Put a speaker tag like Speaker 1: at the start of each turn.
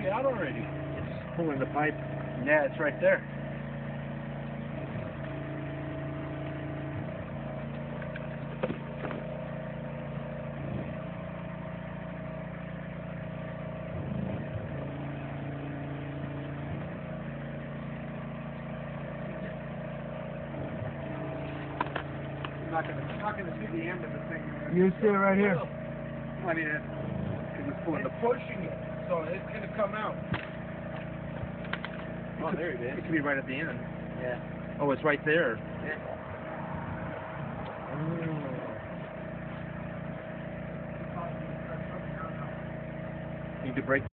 Speaker 1: way out already.
Speaker 2: It's pulling the pipe.
Speaker 1: Yeah, it's right there.
Speaker 3: Not gonna see the end of the thing.
Speaker 2: You see it right here.
Speaker 3: I mean, it's pulling the.
Speaker 1: It's pushing it, so it's gonna come out.
Speaker 2: Oh, there it is.
Speaker 3: It could be right at the end.
Speaker 2: Yeah.
Speaker 3: Oh, it's right there.
Speaker 2: Yeah.
Speaker 3: You could break.